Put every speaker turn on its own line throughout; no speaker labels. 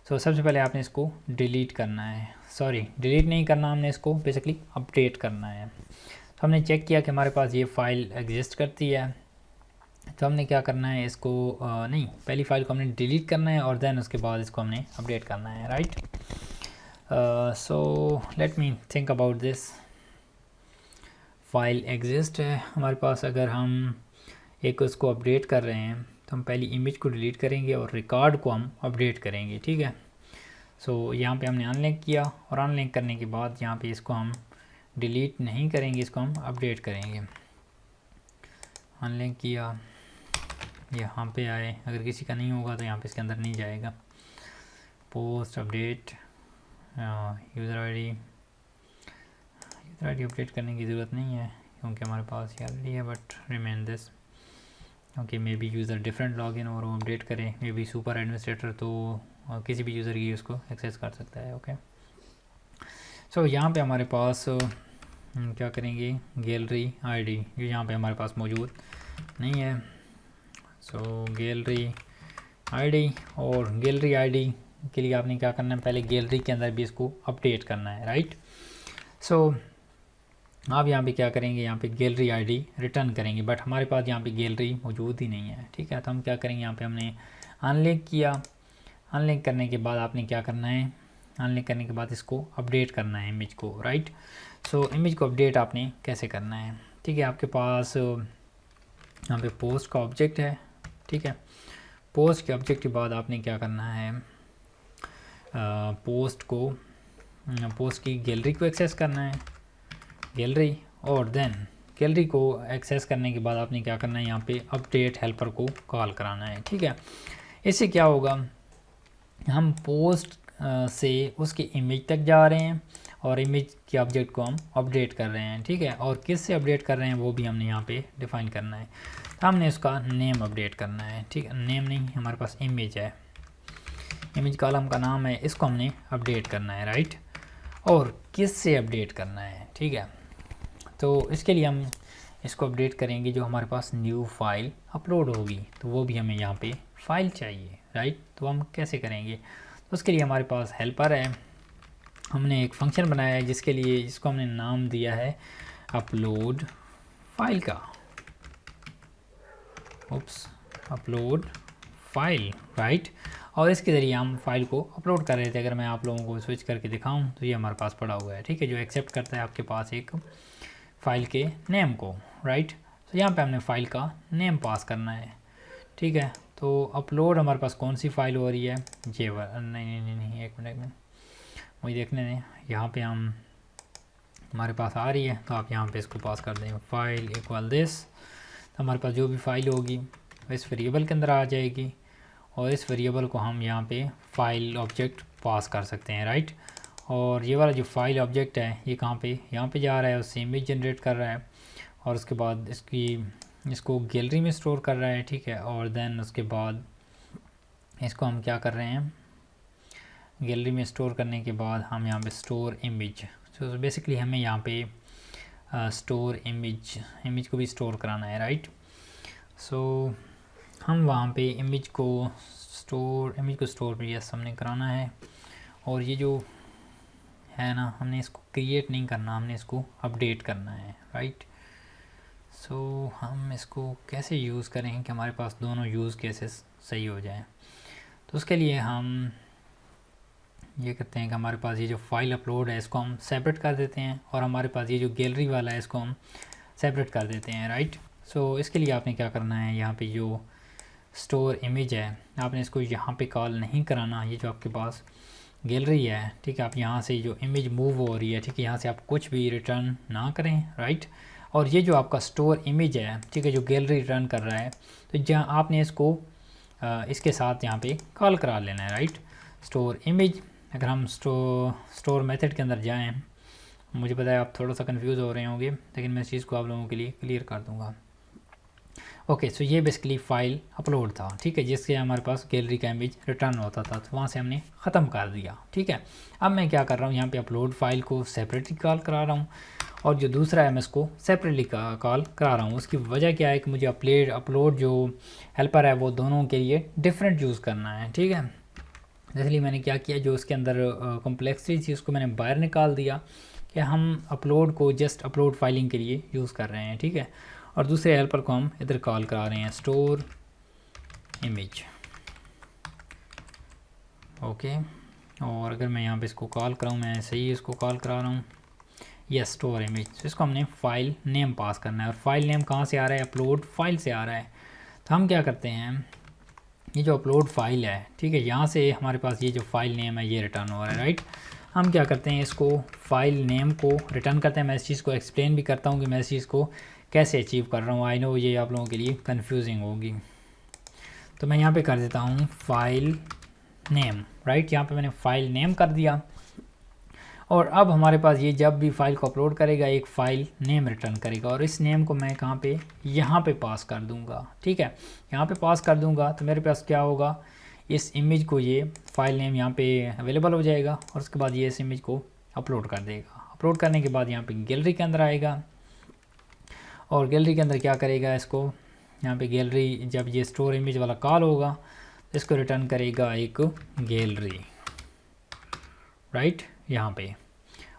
सो सबसे पहले आपने इसको डिलीट करना है, सॉरी डिलीट नहीं करना, हमने इसको बेसिकली अपडेट करना है। तो हमने चेक किया कि हमारे पास ये फ़ाइल एग्जिस्ट करती है, तो हमने क्या करना है इसको नहीं, पहली फ़ाइल को हमने डिलीट करना है और देन उसके बाद इसको हमने अपडेट करना है, right. So let me think about this. File exist है हमारे पास, अगर हम एक उसको अपडेट कर रहे हैं तो हम पहली इमेज को डिलीट करेंगे और रिकॉर्ड को हम अपडेट करेंगे, ठीक है। सो यहाँ पे हमने अनलिंक किया और अनलिंक करने के बाद यहाँ पे इसको हम डिलीट नहीं करेंगे, इसको हम अपडेट करेंगे। अनलिंक किया, यहाँ पे आए, अगर किसी का नहीं होगा तो यहाँ पे इसके अंदर नहीं जाएगा। Post update user ID update करने की ज़रूरत नहीं है क्योंकि हमारे पास ये ऑलरेडी है, but remain this. Okay, may be user different login और वो अपडेट करें, मे बी सुपर एडमिनिस्ट्रेटर तो किसी भी यूज़र की उसको एक्सेस कर सकता है। ओके, सो यहाँ पे हमारे पास क्या करेंगे, गैलरी आईडी जो यहाँ पे हमारे पास मौजूद नहीं है। सो गैलरी आईडी, और गैलरी आईडी के लिए आपने क्या करना है, पहले गैलरी के अंदर भी इसको अपडेट करना है, राइट। सो आप यहाँ पे क्या करेंगे, यहाँ पे गैलरी आईडी रिटर्न करेंगे, बट हमारे पास यहाँ पे गैलरी मौजूद ही नहीं है, ठीक है। तो हम क्या करेंगे, यहाँ पे हमने अनलिंक किया, अनलिंक करने के बाद आपने क्या करना है, अनलिंक करने के बाद इसको अपडेट करना है इमेज को, राइट। सो इमेज को अपडेट आपने कैसे करना है, ठीक है। आपके पास यहाँ पे पोस्ट का ऑब्जेक्ट है, ठीक है। पोस्ट के ऑब्जेक्ट के बाद आपने क्या करना है, पोस्ट की गैलरी को एक्सेस करना है, गैलरी, और देन गैलरी को एक्सेस करने के बाद आपने क्या करना है, यहाँ पे अपडेट हेल्पर को कॉल कराना है, ठीक है। इससे क्या होगा, हम पोस्ट से उसके इमेज तक जा रहे हैं और इमेज के ऑब्जेक्ट को हम अपडेट कर रहे हैं, ठीक है। और किस से अपडेट कर रहे हैं वो भी हमने यहाँ पे डिफ़ाइन करना है। तो हमने उसका नेम अपडेट करना है, ठीक है। नेम नहीं, हमारे पास इमेज है, इमेज कॉलम का नाम है, इसको हमने अपडेट करना है, राइट। और किस से अपडेट करना है, ठीक है। तो इसके लिए हम इसको अपडेट करेंगे जो हमारे पास न्यू फाइल अपलोड होगी, तो वो भी हमें यहाँ पे फाइल चाहिए, राइट। तो हम कैसे करेंगे, तो उसके लिए हमारे पास हेल्पर है, हमने एक फंक्शन बनाया है जिसके लिए, इसको हमने नाम दिया है अपलोड फाइल का, अपलोड फाइल, राइट। और इसके ज़रिए हम फाइल को अपलोड कर रहे थे। अगर मैं आप लोगों को स्विच करके दिखाऊं तो ये हमारे पास पड़ा हुआ है, ठीक है, जो एक्सेप्ट करता है आपके पास एक फ़ाइल के नेम को, राइट। तो यहाँ पे हमने फ़ाइल का नेम पास करना है, ठीक है। तो अपलोड हमारे पास कौन सी फ़ाइल हो रही है, ये नहीं, एक मिनट मुझे देखने दें। यहाँ पे हम हमारे पास आ रही है, तो आप यहाँ पे इसको पास कर दें, फाइल इक्वल दिस। तो हमारे पास जो भी फाइल होगी इस वेरिएबल के अंदर आ जाएगी, और इस वेरिएबल को हम यहाँ पे फाइल ऑब्जेक्ट पास कर सकते हैं, राइट। और ये वाला जो फाइल ऑब्जेक्ट है ये कहाँ पे, यहाँ पे जा रहा है, उससे इमेज जनरेट कर रहा है, और उसके बाद इसको गैलरी में स्टोर कर रहा है, ठीक है। और देन उसके बाद इसको हम क्या कर रहे हैं, गैलरी में स्टोर करने के बाद हम यहाँ पे स्टोर इमेज, तो बेसिकली हमें यहाँ पे स्टोर इमेज को भी स्टोर कराना है, राइट। सो हम वहाँ पे इमेज को स्टोर भी यस हमने कराना है। और ये जो है ना, हमने इसको क्रिएट नहीं करना, हमने इसको अपडेट करना है, राइट। सो हम इसको कैसे यूज़ करें कि हमारे पास दोनों यूज़ केसेस सही हो जाएं। तो उसके लिए हम ये करते हैं कि हमारे पास ये जो फाइल अपलोड है इसको हम सेपरेट कर देते हैं, और हमारे पास ये जो गैलरी वाला है इसको हम सेपरेट कर देते हैं, राइट। सो इसके लिए आपने क्या करना है, यहाँ पे जो स्टोर इमेज है आपने इसको यहाँ पे कॉल नहीं कराना, ये जो आपके पास गैलरी है, ठीक है। आप यहाँ से जो इमेज मूव हो रही है, ठीक है, यहाँ से आप कुछ भी रिटर्न ना करें, राइट। और ये जो आपका स्टोर इमेज है, ठीक है, जो गैलरी रिटर्न कर रहा है, तो जहाँ आपने इसको इसके साथ यहाँ पे कॉल करा लेना है, राइट। स्टोर इमेज, अगर हम स्टोर मेथड के अंदर जाएं, मुझे पता है आप थोड़ा सा कंफ्यूज हो रहे होंगे, लेकिन मैं इस चीज़ को आप लोगों के लिए क्लियर कर दूँगा। ओके, सो ये बेसिकली फ़ाइल अपलोड था, ठीक है, जिससे हमारे पास गैलरी का इमेज रिटर्न होता था, तो वहाँ से हमने ख़त्म कर दिया, ठीक है। अब मैं क्या कर रहा हूँ, यहाँ पे अपलोड फाइल को सेपरेटली कॉल करा रहा हूँ, और जो दूसरा है मैं इसको सेपरेटली कॉल करा रहा हूँ। उसकी वजह क्या है कि मुझे अपलोड जो हेल्पर है वो दोनों के लिए डिफरेंट यूज़ करना है, ठीक है। इसलिए मैंने क्या किया, जो उसके अंदर कॉम्प्लेक्सिटी थी उसको मैंने बाहर निकाल दिया कि हम अपलोड को जस्ट अपलोड फाइलिंग के लिए यूज़ कर रहे हैं, ठीक है। और दूसरे हेल्पर को हम इधर कॉल करा रहे हैं, स्टोर इमेज, ओके। और अगर मैं यहाँ पे इसको कॉल कराऊँ, मैं सही इसको कॉल करा रहा हूँ, यस स्टोर इमेज। तो इसको हमने फाइल नेम पास करना है, और फाइल नेम कहाँ से आ रहा है, अपलोड फाइल से आ रहा है। तो हम क्या करते हैं, ये जो अपलोड फाइल है, ठीक है, यहाँ से हमारे पास ये जो फाइल नेम है ये रिटर्न हो रहा है, राइट। हम क्या करते हैं, इसको फाइल नेम को रिटर्न करते हैं। मैं इस चीज़ को एक्सप्लेन भी करता हूँ कि मैं इस चीज़ को कैसे अचीव कर रहा हूँ। आई नो ये आप लोगों के लिए कन्फ्यूजिंग होगी, तो मैं यहाँ पे कर देता हूँ फाइल नेम, राइट। यहाँ पे मैंने फाइल नेम कर दिया, और अब हमारे पास ये जब भी फाइल को अपलोड करेगा एक फ़ाइल नेम रिटर्न करेगा, और इस नेम को मैं कहाँ पे, यहाँ पे पास कर दूँगा, ठीक है। यहाँ पे पास कर दूँगा तो मेरे पास क्या होगा, इस इमेज को ये फाइल नेम यहाँ पे अवेलेबल हो जाएगा, और उसके बाद ये इस इमेज को अपलोड कर देगा। अपलोड करने के बाद यहाँ पे गैलरी के अंदर आएगा, और गैलरी के अंदर क्या करेगा, इसको यहाँ पे गैलरी, जब ये स्टोर इमेज वाला कॉल होगा तो इसको रिटर्न करेगा एक गैलरी, राइट, यहाँ पे।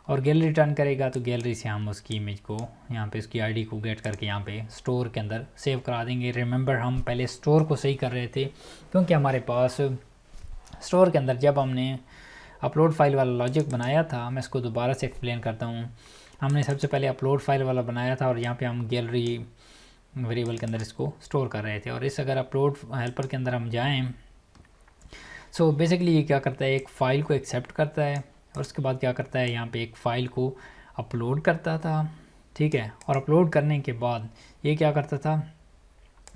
और गैलरी रिटर्न करेगा तो गैलरी से हम उसकी इमेज को यहाँ पे उसकी आईडी को गेट करके यहाँ पे स्टोर के अंदर सेव करा देंगे। रिमेंबर हम पहले स्टोर को सही कर रहे थे, क्योंकि हमारे पास स्टोर के अंदर जब हमने अपलोड फाइल वाला लॉजिक बनाया था, मैं इसको दोबारा से एक्सप्लेन करता हूँ। हमने सबसे पहले अपलोड फाइल वाला बनाया था, और यहाँ पे हम गैलरी वेरिएबल के अंदर इसको स्टोर कर रहे थे। और इस अगर अपलोड हेल्पर के अंदर हम जाएँ, सो बेसिकली ये क्या करता है, एक फ़ाइल को एक्सेप्ट करता है, और उसके बाद क्या करता है, यहाँ पे एक फ़ाइल को अपलोड करता था, ठीक है। और अपलोड करने के बाद ये क्या करता था,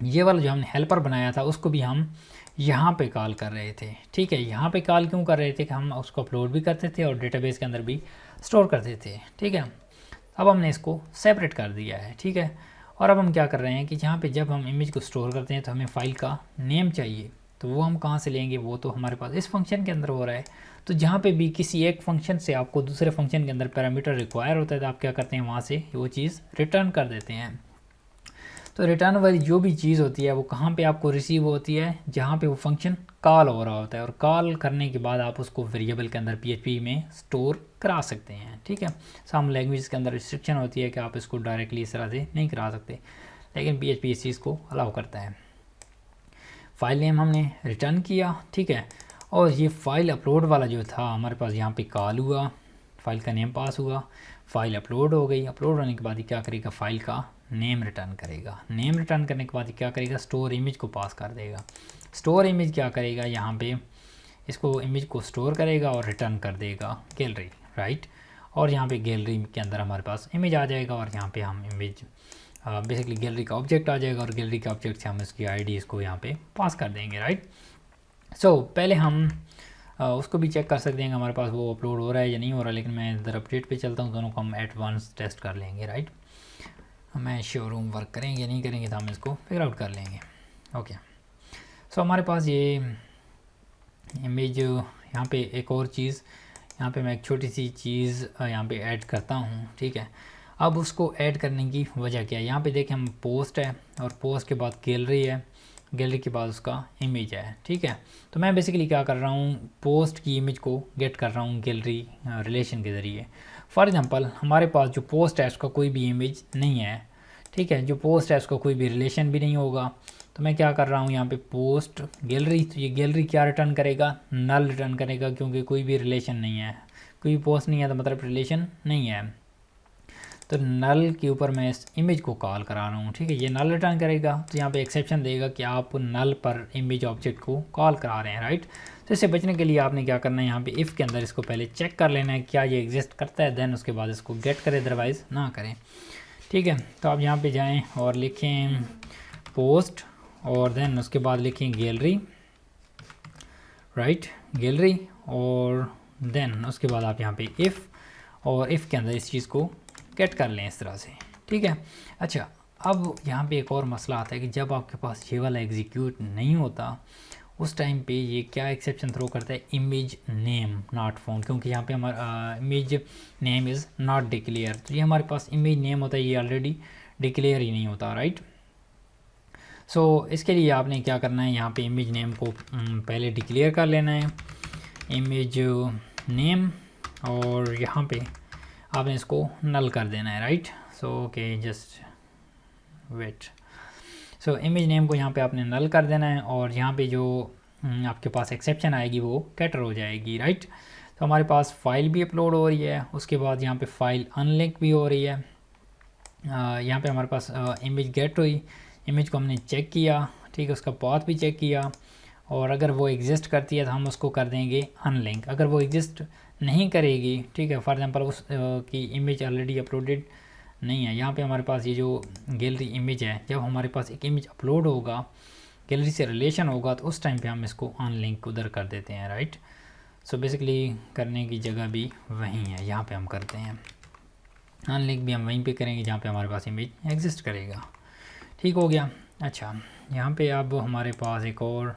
ये वाला जो हमने हेल्पर बनाया था उसको भी हम यहाँ पे कॉल कर रहे थे, ठीक है। यहाँ पे कॉल क्यों कर रहे थे कि हम उसको अपलोड भी करते थे और डेटाबेस के अंदर भी स्टोर करते थे, ठीक है। अब हमने इसको सेपरेट कर दिया है, ठीक है। और अब हम क्या कर रहे हैं कि यहाँ पे जब हम इमेज को स्टोर करते हैं तो हमें फ़ाइल का नेम चाहिए, तो वो हम कहाँ से लेंगे, वो तो हमारे पास इस फंक्शन के अंदर हो रहा है। तो जहाँ पे भी किसी एक फंक्शन से आपको दूसरे फंक्शन के अंदर पैरामीटर रिक्वायर होता है, तो आप क्या करते हैं, वहाँ से वो चीज़ रिटर्न कर देते हैं। तो रिटर्न वाली जो भी चीज़ होती है वो कहाँ पे आपको रिसीव होती है, जहाँ पे वो फंक्शन कॉल हो रहा होता है, और कॉल करने के बाद आप उसको वेरिएबल के अंदर PHP में स्टोर करा सकते हैं, ठीक है। सम लैंग्वेज के अंदर रिस्ट्रिक्शन होती है कि आप इसको डायरेक्टली इस तरह से नहीं करा सकते, लेकिन PHP इस चीज़ को अलाउ करता है। फाइल नेम हमने रिटर्न किया, ठीक है। और ये फ़ाइल अपलोड वाला जो था हमारे पास यहाँ पे कॉल हुआ, फ़ाइल का नेम पास हुआ, फ़ाइल अपलोड हो गई। अपलोड होने के बाद ये क्या करेगा, फ़ाइल का नेम रिटर्न करेगा। नेम रिटर्न करने के बाद ये क्या करेगा, स्टोर इमेज को पास कर देगा। स्टोर इमेज क्या करेगा, यहाँ पे इसको इमेज को स्टोर करेगा और रिटर्न कर देगा गैलरी, राइट। और यहाँ पे गैलरी के अंदर हमारे पास इमेज आ जाएगा, और यहाँ पे हम इमेज बेसिकली गैलरी का ऑब्जेक्ट आ जाएगा, और गैलरी के ऑब्जेक्ट से हम इसकी आईडी इसको यहाँ पे पास कर देंगे, राइट। सो पहले हम उसको भी चेक कर सकते हैं कि हमारे पास वो अपलोड हो रहा है या नहीं हो रहा है, लेकिन मैं इधर अपडेट पे चलता हूँ, दोनों को हम एट वंस टेस्ट कर लेंगे, राइट। मैं शोरूम वर्क करेंगे नहीं करेंगे तो हम इसको फिगर आउट कर लेंगे, ओके। सो हमारे पास ये इमेज, यहाँ पे एक और चीज़, यहाँ पे मैं एक छोटी सी चीज़ यहाँ पे ऐड करता हूँ, ठीक है। अब उसको ऐड करने की वजह क्या है, यहाँ पे देखें हम पोस्ट है, और पोस्ट के बाद गैलरी है, गैलरी के बाद उसका इमेज है, ठीक है। तो मैं बेसिकली क्या कर रहा हूँ, पोस्ट की इमेज को गेट कर रहा हूँ गैलरी रिलेशन के ज़रिए। फॉर एग्जांपल हमारे पास जो पोस्ट है उसका कोई भी इमेज नहीं है, ठीक है। जो पोस्ट है उसका कोई भी रिलेशन भी नहीं होगा, तो मैं क्या कर रहा हूँ यहाँ पे पोस्ट गैलरी, तो ये गैलरी क्या रिटर्न करेगा, नल रिटर्न करेगा, क्योंकि कोई भी रिलेशन नहीं है, कोई भी पोस्ट नहीं है तो मतलब रिलेशन नहीं है। तो नल के ऊपर मैं इस इमेज को कॉल करा रहा हूँ, ठीक है। ये नल रिटर्न करेगा, तो यहाँ पे एक्सेप्शन देगा कि आप नल पर इमेज ऑब्जेक्ट को कॉल करा रहे हैं, राइट। तो इससे बचने के लिए आपने क्या करना है, यहाँ पे इफ़ के अंदर इसको पहले चेक कर लेना है क्या ये एग्जिस्ट करता है, देन उसके बाद इसको गेट करें, अदरवाइज़ ना करें, ठीक है। तो आप यहाँ पे जाएँ और लिखें पोस्ट, और देन उसके बाद लिखें गैलरी, राइट, गैलरी, और देन उसके बाद आप यहाँ पे इफ़, और इफ़ के अंदर इस चीज़ को गेट कर लें इस तरह से, ठीक है। अच्छा, अब यहाँ पे एक और मसला आता है कि जब आपके पास ये वाला एग्जीक्यूट नहीं होता उस टाइम पे ये क्या एक्सेप्शन थ्रो करता है, इमेज नेम नॉट फाउंड, क्योंकि यहाँ पे हमारा image name is not declare. तो ये हमारे पास इमेज नेम होता है, ये ऑलरेडी डिक्लेयर ही नहीं होता, राइट। सो इसके लिए आपने क्या करना है, यहाँ पे इमेज नेम को पहले डिक्लेयर कर लेना है, इमेज नेम, और यहाँ पे आपने इसको नल कर देना है, right. So okay, just wait. So image name को यहाँ पे आपने नल कर देना है, और यहाँ पे जो आपके पास एक्सेप्शन आएगी वो कैटर हो जाएगी, राइट। तो हमारे पास फाइल भी अपलोड हो रही है, उसके बाद यहाँ पे फाइल अनलिंक भी हो रही है। यहाँ पे हमारे पास इमेज गेट हुई, इमेज को हमने चेक किया, ठीक है, उसका पाथ भी चेक किया, और अगर वो एग्जिस्ट करती है तो हम उसको कर देंगे अनलिंक। अगर वो एग्जिस्ट नहीं करेगी, ठीक है, फॉर एग्जांपल उस की इमेज ऑलरेडी अपलोडेड नहीं है, यहाँ पे हमारे पास ये जो गैलरी इमेज है, जब हमारे पास एक इमेज अपलोड होगा, गैलरी से रिलेशन होगा, तो उस टाइम पे हम इसको अनलिंक उधर कर देते हैं, राइट। सो बेसिकली करने की जगह भी वहीं है, यहाँ पे हम करते हैं। अनलिंक भी हम वहीं पे करेंगे जहाँ पे हमारे पास इमेज एग्जिस्ट करेगा। ठीक हो गया। अच्छा, यहाँ पे अब हमारे पास एक और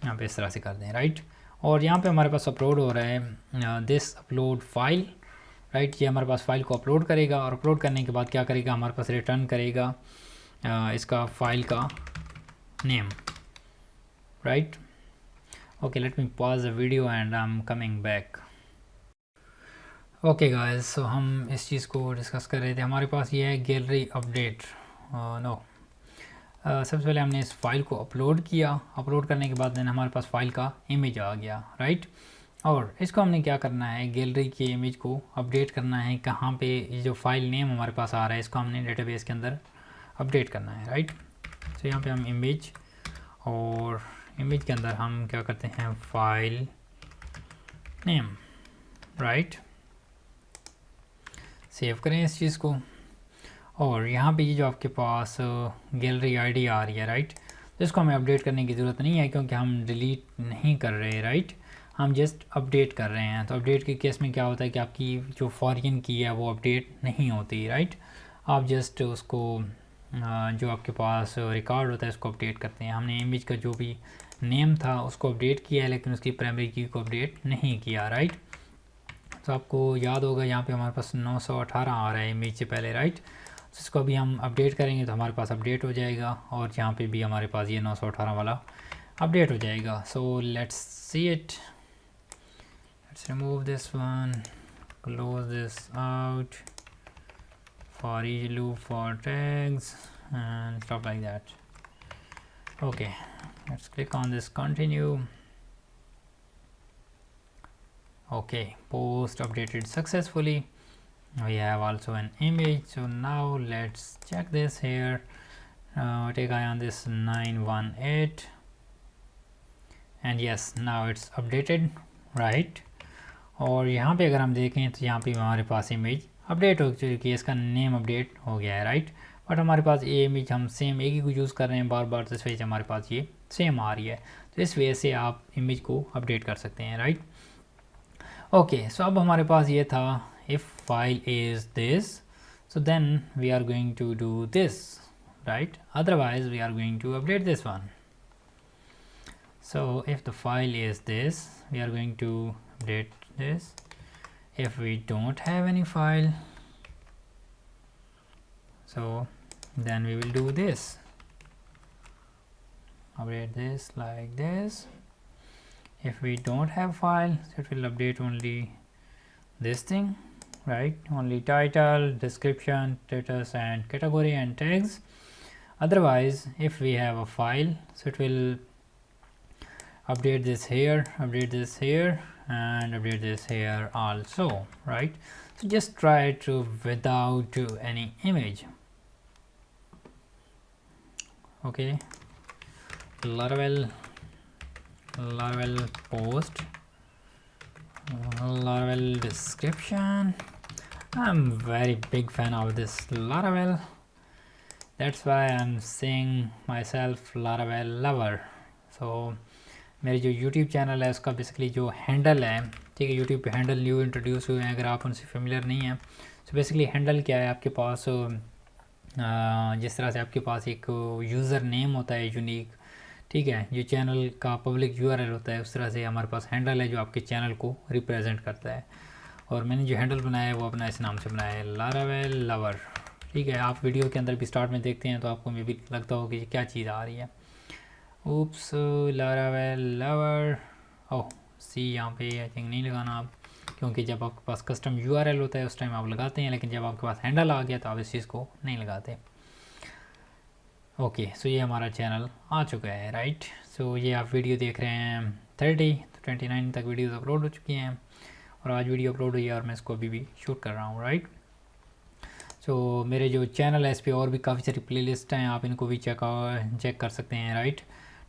यहाँ पे इस तरह से कर दें, राइट। और यहाँ पे हमारे पास अपलोड हो रहा है दिस अपलोड फाइल, राइट। ये हमारे पास फाइल को अपलोड करेगा, और अपलोड करने के बाद क्या करेगा, हमारे पास रिटर्न करेगा इसका फाइल का name, right. Okay, let me pause the video and I am coming back. Okay guys, so हम इस चीज़ को डिस्कस कर रहे थे। हमारे पास ये है गैलरी अपडेट। नो, सबसे पहले हमने इस फाइल को अपलोड किया, अपलोड करने के बाद देन हमारे पास फाइल का इमेज आ गया, राइट। और इसको हमने क्या करना है, गैलरी के इमेज को अपडेट करना है। कहाँ पे ये जो फाइल नेम हमारे पास आ रहा है, इसको हमने डेटाबेस के अंदर अपडेट करना है, राइट। तो यहाँ पे हम इमेज, और इमेज के अंदर हम क्या करते हैं, फाइल नेम, राइट। सेव करें इस चीज़ को, और यहाँ पे ये जो आपके पास गैलरी आईडी आ रही है, राइट, तो इसको हमें अपडेट करने की ज़रूरत नहीं है, क्योंकि हम डिलीट नहीं कर रहे, राइट, हम जस्ट अपडेट कर रहे हैं। तो अपडेट के केस में क्या होता है कि आपकी जो फॉरेन की है वो अपडेट नहीं होती, राइट। आप जस्ट उसको जो आपके पास रिकॉर्ड होता है उसको अपडेट करते हैं। हमने इमेज का जो भी नेम था उसको अपडेट किया है, लेकिन उसकी प्राइमरी की को अपडेट नहीं किया, राइट। तो आपको याद होगा यहाँ पे हमारे पास 918 आ रहा है इमेज से पहले, राइट। तो इसको अभी हम अपडेट करेंगे तो हमारे पास अपडेट हो जाएगा, और यहाँ पे भी हमारे पास ये 918 वाला अपडेट हो जाएगा। So let's see it, let's remove this one, close this out, for each loop, for tags and stuff like that. Okay, let's click on this continue. Okay, post updated successfully. We have also an image. So now let's check this here. Take eye on this 918, and yes, now it's updated, right. और यहाँ पे अगर हम देखें तो यहाँ पे हमारे पास इमेज अपडेट हो चुकी है, इसका नेम अपडेट हो गया है, राइट। बट हमारे पास ये इमेज हम सेम एक ही को यूज़ कर रहे हैं बार बार, तो इस वजह से हमारे पास ये सेम आ रही है। तो इस वजह से आप इमेज को अपडेट कर सकते हैं, राइट। ओके, सो अब हमारे पास ये था, if file is this, so then we are going to do this, right, otherwise we are going to update this one. So if the file is this, we are going to update this. If we don't have any file, so then we will do this, update this like this. If we don't have file, so it will update only this thing, right, only title, description, status and category and tags. Otherwise, if we have a file, so it will update this here, update this here, and update this here also, right. So just try it without any image. Okay, Laravel post, Laravel description. I'm very big fan of this Laravel, that's why I'm saying myself Laravel lover. So मेरी जो YouTube channel है उसका basically जो handle है, ठीक है, YouTube पे handle new introduce हुए हैं, अगर आप उनसे फेमिलियर नहीं हैं। तो बेसिकली हैंडल क्या है, आपके पास जिस तरह से आपके पास एक यूज़र नेम होता है यूनिक, ठीक है, जो चैनल का पब्लिक URL होता है, उस तरह से हमारे पास हैंडल है जो आपके चैनल को रिप्रेजेंट करता है। और मैंने जो हैंडल बनाया है वो अपना इस नाम से बनाया है, Laravel लवर, ठीक है। आप वीडियो के अंदर भी स्टार्ट में देखते हैं तो आपको मे भी लगता हो कि क्या चीज़ आ रही है। Oops, Laravel lover. Oh, सी यहाँ पे आई थिंक नहीं लगाना आप, क्योंकि जब आपके पास कस्टम URL होता है उस टाइम आप लगाते हैं, लेकिन जब आपके पास हैंडल आ गया तो आप इस चीज़ को नहीं लगाते। ओके, सो ये हमारा चैनल आ चुका है, राइट। सो ये आप वीडियो देख रहे हैं 30 तो 29 तक वीडियोस अपलोड हो चुकी हैं, और आज वीडियो अपलोड हुई है और मैं इसको अभी भी शूट कर रहा हूँ, राइट। सो मेरे जो चैनल है इस पर और भी काफ़ी सारी प्लेलिस्ट हैं, आप इनको भी चेक कर सकते हैं, राइट।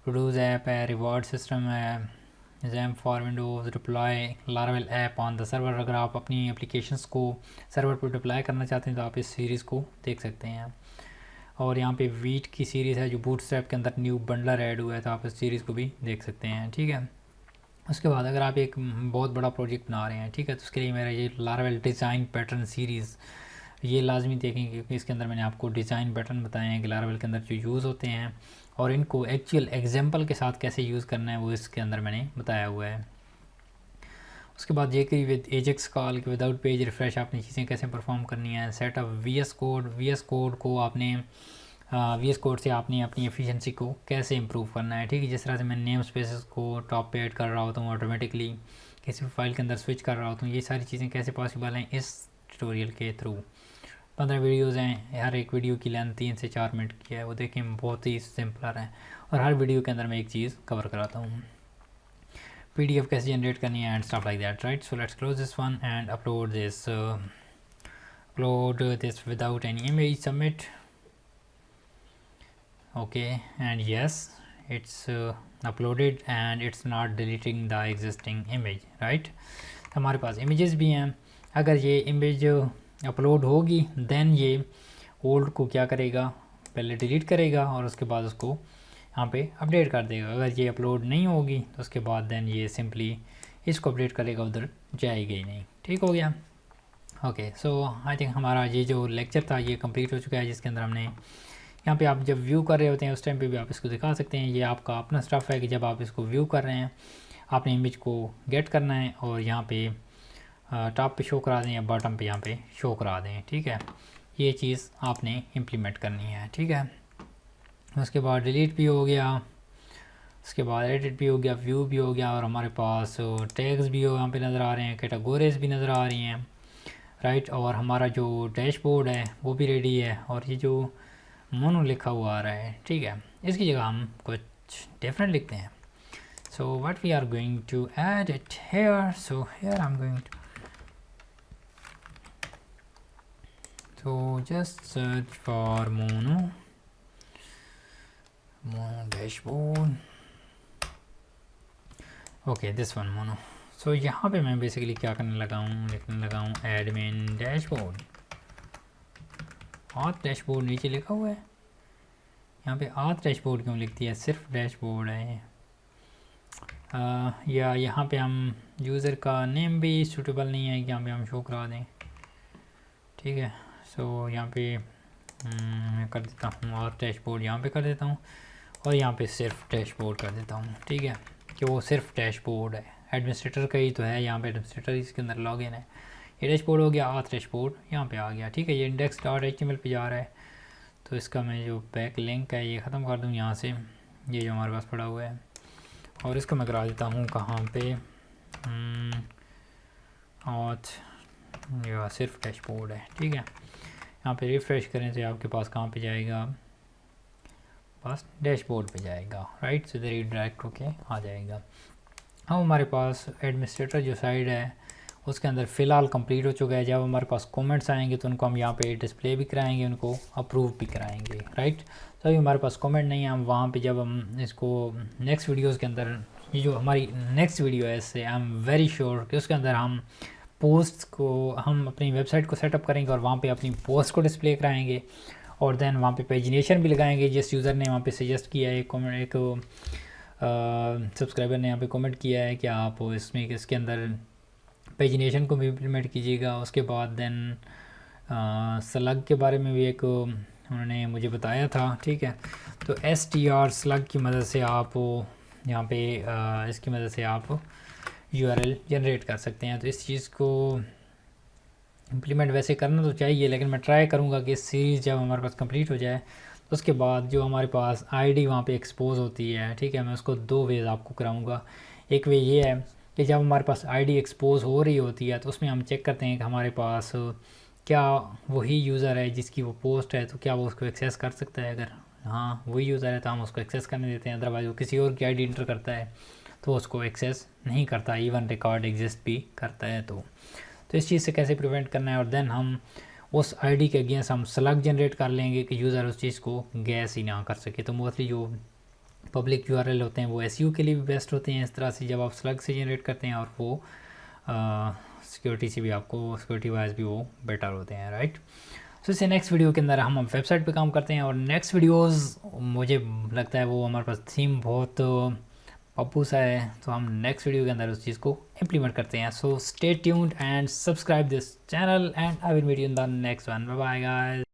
टूडूज ऐप है, रिवॉर्ड सिस्टम है, jam for Windows, deploy Laravel app on the server. अगर आप अपनी एप्लीकेशंस को सर्वर पर डिप्लॉय करना चाहते हैं तो आप इस सीरीज़ को देख सकते हैं। और यहाँ पे वीट की सीरीज़ है जो बूटस्ट्रैप के अंदर न्यू बंडलर ऐड हुआ है, तो आप इस सीरीज़ को भी देख सकते हैं, ठीक है। उसके बाद अगर आप एक बहुत बड़ा प्रोजेक्ट बना रहे हैं, ठीक है, तो उसके लिए मेरा ये लारावेल डिज़ाइन पैटर्न सीरीज़ ये लाजमी देखेंगे, क्योंकि इसके अंदर मैंने आपको डिज़ाइन पैटर्न बताए हैं कि लारावेल के अंदर जो यूज़ होते हैं और इनको एक्चुअल एग्जांपल के साथ कैसे यूज़ करना है वो इसके अंदर मैंने बताया हुआ है। उसके बाद jQuery विद एजेक्स कॉल के विदाउट पेज रिफ़्रेश आपने चीज़ें कैसे परफॉर्म करनी है। सेटअप VS कोड को आपने VS कोड से आपने अपनी एफिशिएंसी को कैसे इंप्रूव करना है, ठीक है। जिस तरह से मैं नेम स्पेसेस को टॉप पे ऐड कर रहा होता हूँ ऑटोमेटिकली, किसी भी फाइल के अंदर स्विच कर रहा होता हूँ, ये सारी चीज़ें कैसे पॉसिबल हैं इस ट्यूटोरियल के थ्रू। 15 वीडियोज़ हैं, हर एक वीडियो की लेंथ 3 से 4 मिनट की है, वो देखें बहुत ही सिंपलर है, और हर वीडियो के अंदर मैं एक चीज़ कवर कराता हूँ। PDF कैसे जनरेट करनी है and stuff like that, right. So let's close this one and upload this without any image, submit. Okay, and yes, it's uploaded and it's not deleting the existing image, right। हमारे पास images भी हैं, अगर ये image upload होगी then ये old को क्या करेगा, पहले डिलीट करेगा और उसके बाद उसको यहाँ पे अपडेट कर देगा। अगर ये अपलोड नहीं होगी तो उसके बाद then ये सिंपली इसको अपडेट करेगा, उधर जाएगी ही नहीं, ठीक हो गया। ओके, सो आई थिंक हमारा ये जो लेक्चर था ये कंप्लीट हो चुका है, जिसके अंदर हमने यहाँ पे आप जब व्यू कर रहे होते हैं उस टाइम पे भी आप इसको दिखा सकते हैं। ये आपका अपना स्टफ़ है कि जब आप इसको व्यू कर रहे हैं आपने इमेज को गेट करना है और यहाँ पे टॉप पे शो करा दें या बॉटम पे यहाँ पे शो करा दें, ठीक है। ये चीज़ आपने इम्प्लीमेंट करनी है, ठीक है। उसके बाद डिलीट भी हो गया, उसके बाद एडिट भी हो गया, व्यू भी हो गया, और हमारे पास टैग्स भी हो यहाँ पे नज़र आ रहे हैं, कैटेगरीज भी नज़र आ रही हैं, राइट। और हमारा जो डैशबोर्ड है वो भी रेडी है, और ये जो मोनो लिखा हुआ आ रहा है, ठीक है, इसकी जगह हम कुछ डिफरेंट लिखते हैं। So what we are going to add it here, so here I am going to just search for mono dashboard, okay this one mono. So यहाँ पे मैं बेसिकली क्या करने लगा हूँ, लिखने लगा हूँ एडमिन डैशबोर्ड, आथ डैशबोर्ड नीचे लिखा हुआ है, यहाँ पे आथ डैशबोर्ड क्यों लिखती है, सिर्फ डैशबोर्ड है। या यहाँ पे हम यूज़र का नेम भी सूटेबल नहीं है कि यहाँ पे हम शो करा दें, ठीक है। सो यहाँ पे मैं कर देता हूँ आथ डैशबोर्ड, यहाँ पे कर देता हूँ, और यहाँ पे सिर्फ डैशबोर्ड कर देता हूँ, ठीक है, कि वो सिर्फ डैशबोर्ड है। एडमिनिस्ट्रेटर का ही तो है, यहाँ पे एडमिनिस्ट्रेटर इसके अंदर लॉगिन है। ये डैशबोर्ड हो गया, आथ डैशबोर्ड यहाँ पे आ गया, ठीक है। ये index.html पे जा रहा है, तो इसका मैं जो बैक लिंक है ये ख़त्म कर दूँ यहाँ से, ये जो हमारे पास पड़ा हुआ है, और इसको मैं करा देता हूँ कहाँ पे, आथ, ये सिर्फ डैशबोर्ड है, ठीक है। यहाँ पे रिफ़्रेश करें तो आपके पास कहाँ पे जाएगा, बस डैशबोर्ड पे जाएगा, राइट। सो इधर ही डायरेक्ट होके आ जाएगा। अब हमारे पास एडमिनिस्ट्रेटर जो साइड है उसके अंदर फ़िलहाल कंप्लीट हो चुका है। जब हमारे पास कमेंट्स आएंगे तो उनको हम यहाँ पे डिस्प्ले भी कराएंगे, उनको अप्रूव भी कराएंगे, राइट। तो अभी हमारे पास कमेंट नहीं है, हम वहाँ पे जब हम इसको नेक्स्ट वीडियोस के अंदर, ये जो हमारी नेक्स्ट वीडियो है इससे आई एम वेरी श्योर कि उसके अंदर हम पोस्ट को, हम अपनी वेबसाइट को सेटअप करेंगे और वहाँ पे अपनी पोस्ट को डिस्प्ले कराएंगे, और देन वहाँ पे पेजिनेशन भी लगाएंगे। जिस यूज़र ने वहाँ पे सजेस्ट किया है, एक सब्सक्राइबर ने यहाँ पे कमेंट किया है कि आप इसमें इसके अंदर पेजिनेशन को भी इम्प्लीमेंट कीजिएगा। उसके बाद देन स्लग के बारे में भी एक उन्होंने मुझे बताया था, ठीक है। तो str स्लग की मदद से आप यहाँ पे इसकी मदद से आप URL जनरेट कर सकते हैं। तो इस चीज़ को इम्प्लीमेंट वैसे करना तो चाहिए, लेकिन मैं ट्राई करूँगा कि इस सीरीज़ जब हमारे पास कंप्लीट हो जाए तो उसके बाद जो हमारे पास ID वहाँ पे एक्सपोज होती है, ठीक है, मैं उसको 2 वेज़ आपको कराऊँगा। एक वे ये है कि जब हमारे पास आईडी एक्सपोज हो रही होती है तो उसमें हम चेक करते हैं कि हमारे पास क्या वही यूज़र है जिसकी वो पोस्ट है, तो क्या वो उसको एक्सेस कर सकता है। अगर हाँ वही यूज़र है तो हम उसको एक्सेस करने देते हैं, अदरवाइज वो किसी और की आईडी इंटर करता है तो उसको एक्सेस नहीं करता, इवन रिकॉर्ड एग्जिस्ट भी करता है। तो इस चीज़ से कैसे प्रिवेंट करना है, और देन हम उस आईडी के अगेंस्ट हम स्लग जनरेट कर लेंगे कि यूज़र उस चीज़ को गैस ही ना कर सके। तो मोस्टली जो पब्लिक यूआरएल होते हैं वो एसईओ के लिए भी बेस्ट होते हैं इस तरह से, जब आप स्लग से जनरेट करते हैं, और वो सिक्योरिटी से भी आपको सिक्योरिटी वाइज भी वो बेटर होते हैं, राइट। सो इससे नेक्स्ट वीडियो के अंदर हम वेबसाइट पे काम करते हैं, और नेक्स्ट वीडियोस मुझे लगता है वो हमारे पास थीम बहुत पप्पू सा है, तो हम नेक्स्ट वीडियो के अंदर उस चीज़ को इम्प्लीमेंट करते हैं। So stay tuned and subscribe this channel and I will meet you in the next one. Bye bye guys.